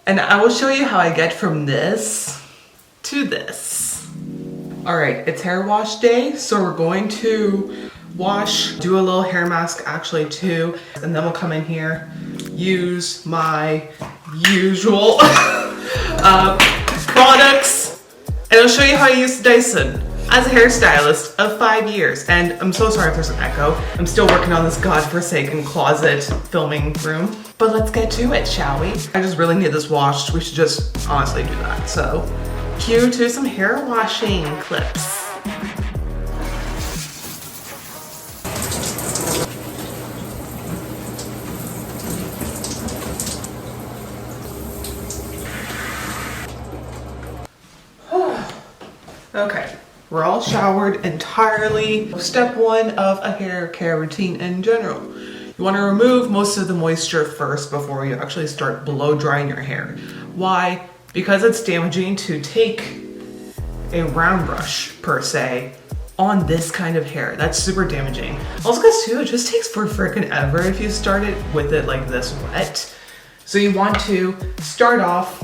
And I will show you how I get from this to this. All right, it's hair wash day, so we're going to wash, do a little hair mask actually too, and then we'll come in here, use my usual products, and I'll show you how I use the Dyson as a hairstylist of 5 years. And I'm so sorry if there's an echo. I'm still working on this godforsaken closet filming room. But let's get to it, shall we? I just really need this washed. We should just honestly do that. So, cue to some hair washing clips. Okay, we're all showered entirely. Step one of a hair care routine in general. You want to remove most of the moisture first before you actually start blow drying your hair. Why? Because it's damaging to take a round brush, per se, on this kind of hair. That's super damaging. Also because too, it just takes for frickin' ever if you start it with it like this wet. So you want to start off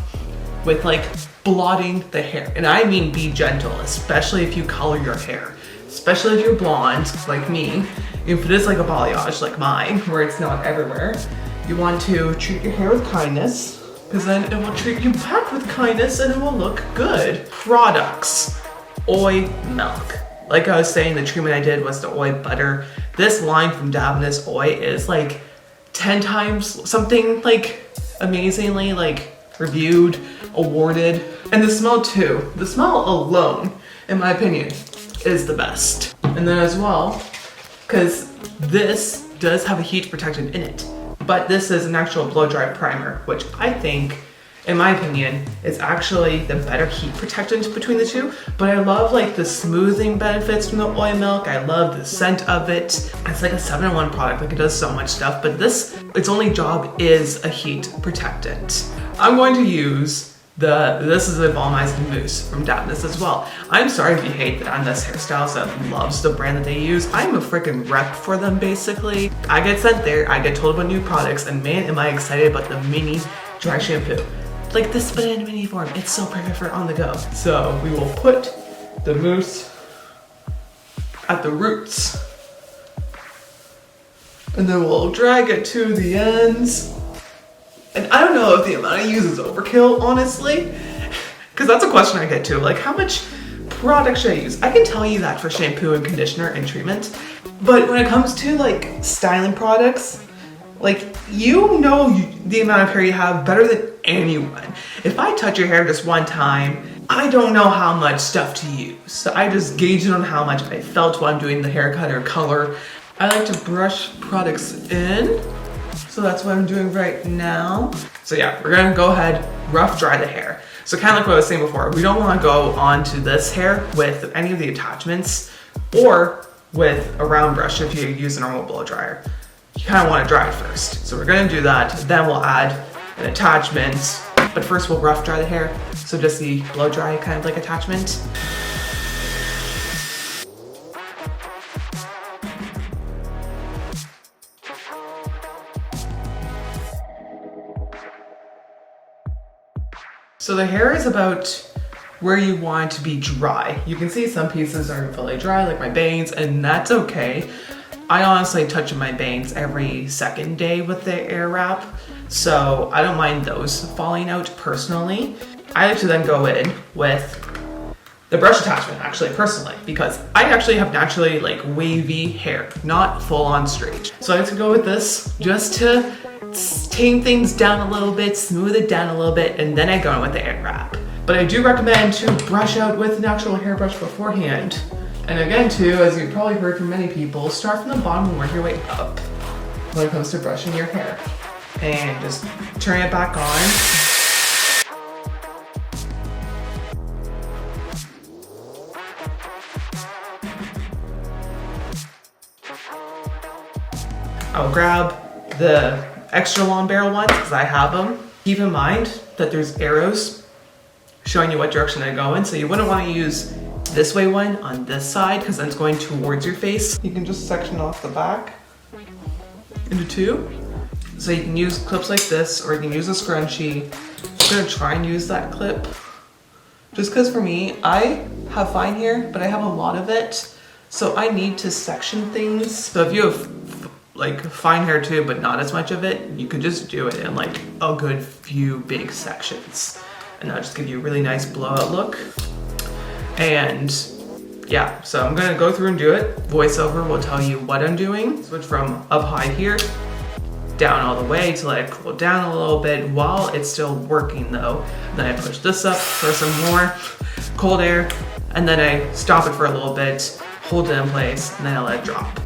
with like blotting the hair. And I mean be gentle, especially if you color your hair. Especially if you're blonde, like me. If it is like a balayage like mine, where it's not everywhere, you want to treat your hair with kindness, because then it will treat you back with kindness and it will look good. Products. Oil milk. Like I was saying, the treatment I did was the oil butter. This line from Davines Oil is like 10 times something like amazingly like reviewed, awarded. And the smell too. The smell alone, in my opinion, is the best. And then as well, because this does have a heat protectant in it, but this is an actual blow dry primer, which I think, in my opinion, is actually the better heat protectant between the two. But I love like the smoothing benefits from the oil milk. I love the scent of it. It's like a 7-in-1 product, like it does so much stuff, but its only job is a heat protectant. I'm going to use this is a volumizing mousse from Davines as well. I'm sorry if you hate that I'm this hairstylist that loves the brand that they use. I'm a freaking rep for them basically. I get sent there, I get told about new products, and man am I excited about the mini dry shampoo. Like this but in mini form, it's so perfect for on the go. So we will put the mousse at the roots, and then we'll drag it to the ends. And I don't know if the amount I use is overkill, honestly, because that's a question I get too. Like, how much product should I use? I can tell you that for shampoo and conditioner and treatment, but when it comes to like styling products, like you know the amount of hair you have better than anyone. If I touch your hair just one time, I don't know how much stuff to use. So I just gauge it on how much I felt while I'm doing the haircut or color. I like to brush products in. So that's what I'm doing right now. So yeah, we're gonna go ahead, rough dry the hair. So kind of like what I was saying before, we don't wanna go onto this hair with any of the attachments or with a round brush if you use a normal blow dryer. You kind of wanna dry it first. So we're gonna do that, then we'll add an attachment, but first we'll rough dry the hair. So just the blow dry kind of like attachment. So the hair is about where you want it to be dry. You can see some pieces aren't fully dry, like my bangs, and that's okay. I honestly touch my bangs every second day with the Airwrap, so I don't mind those falling out personally. I like to then go in with the brush attachment, actually, personally, because I actually have naturally like wavy hair, not full on straight. So I like to go with this just to tame things down a little bit, smooth it down a little bit, and then I go in with the Airwrap. But I do recommend to brush out with an actual hairbrush beforehand. And again too, as you've probably heard from many people, start from the bottom and work your way up when it comes to brushing your hair. And just turn it back on. I'll grab the extra long barrel ones because I have them. Keep in mind that there's arrows showing you what direction they go in, so you wouldn't want to use this way one on this side because then it's going towards your face. You can just section off the back into two. So you can use clips like this, or you can use a scrunchie, gonna try and use that clip. Just because for me, I have fine hair, but I have a lot of it. So I need to section things. So if you have like fine hair too, but not as much of it, you could just do it in like a good few big sections. And that'll just give you a really nice blowout look. And yeah, so I'm gonna go through and do it. Voiceover will tell you what I'm doing. Switch from up high here, down all the way till I cool down a little bit while it's still working though. Then I push this up for some more cold air, and then I stop it for a little bit, hold it in place, and then I let it drop.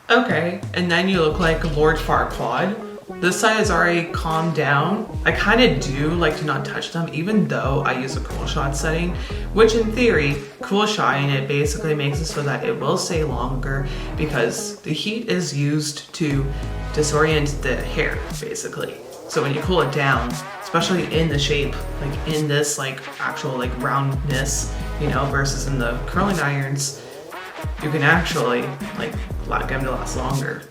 Okay, and then you look like Lord Farquaad. This side is already calmed down. I kind of do like to not touch them, even though I use a cool shot setting, which in theory, cool shotting it basically makes it so that it will stay longer because the heat is used to disorient the hair, basically. So when you cool it down, especially in the shape, like in this like actual like roundness, you know, versus in the curling irons, you can actually like get them to last longer.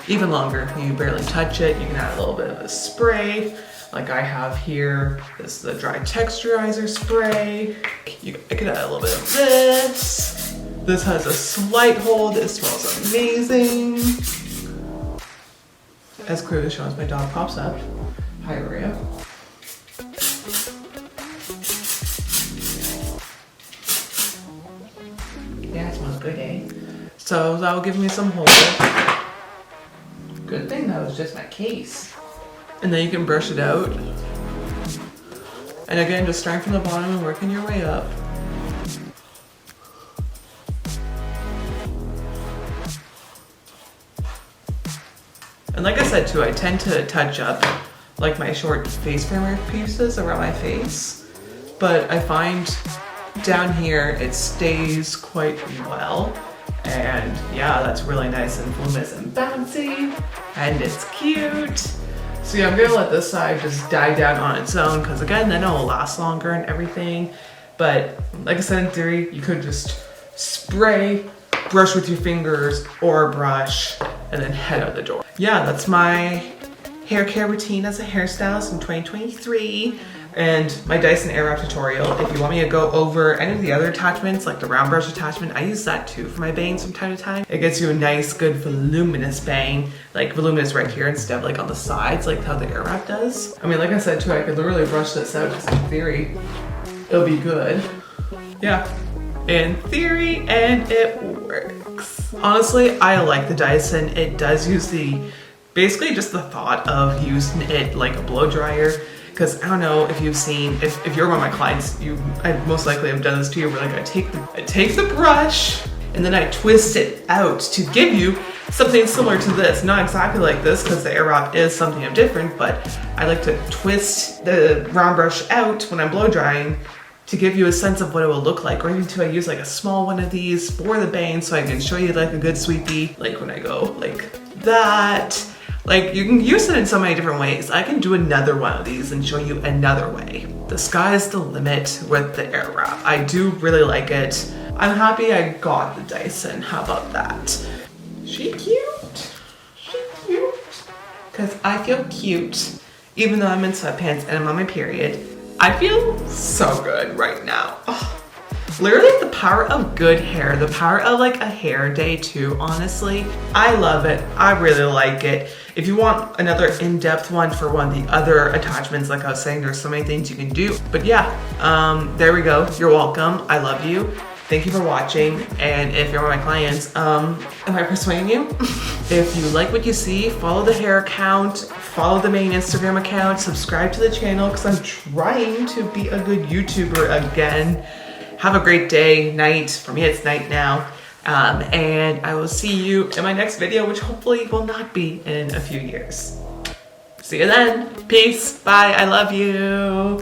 Even longer. You barely touch it. You can add a little bit of a spray like I have here. This is the dry texturizer spray. I could add a little bit of this. This has a slight hold. It smells amazing. As clearly shown as my dog pops up. Hi, Maria. Yeah, it smells good, eh? So that will give me some hold. Good thing that was just my case. And then you can brush it out. And again, just starting from the bottom and working your way up. And like I said too, I tend to touch up like my short face framer pieces around my face. But I find down here it stays quite well. And yeah, that's really nice and voluminous and bouncy, and it's cute. So yeah, I'm gonna let this side just die down on its own, because again, then it'll last longer and everything. But like I said, in theory, you could just spray, brush with your fingers or a brush, and then head out the door. Yeah, that's my hair care routine as a hairstylist in 2023. And my Dyson Airwrap tutorial. If you want me to go over any of the other attachments, like the round brush attachment, I use that too for my bangs from time to time. It gets you a nice, good, voluminous bang, like voluminous right here instead of like on the sides, like how the Airwrap does. I mean, like I said too, I could literally brush this out because in theory, it'll be good. Yeah, in theory, and it works. Honestly, I like the Dyson. It does use basically just the thought of using it like a blow dryer. Because I don't know if you've seen, if you're one of my clients, I most likely have done this to you, where like I take the brush and then I twist it out to give you something similar to this. Not exactly like this, because the Airwrap is something different, but I like to twist the round brush out when I'm blow drying to give you a sense of what it will look like, or even to I use like a small one of these for the bang so I can show you like a good sweepy, like when I go like that. Like, you can use it in so many different ways. I can do another one of these and show you another way. The sky's the limit with the Airwrap. I do really like it. I'm happy I got the Dyson. How about that? She cute? She cute? Because I feel cute. Even though I'm in sweatpants and I'm on my period, I feel so good right now. Oh. Literally the power of good hair, the power of like a hair day too, honestly. I love it. I really like it. If you want another in-depth one for one of the other attachments, like I was saying, there's so many things you can do. But yeah, there we go. You're welcome. I love you. Thank you for watching. And if you're one of my clients, am I persuading you? If you like what you see, follow the hair account, follow the main Instagram account, subscribe to the channel, because I'm trying to be a good YouTuber again. Have a great day, night. For me, it's night now. And I will see you in my next video, which hopefully will not be in a few years. See you then. Peace. Bye. I love you.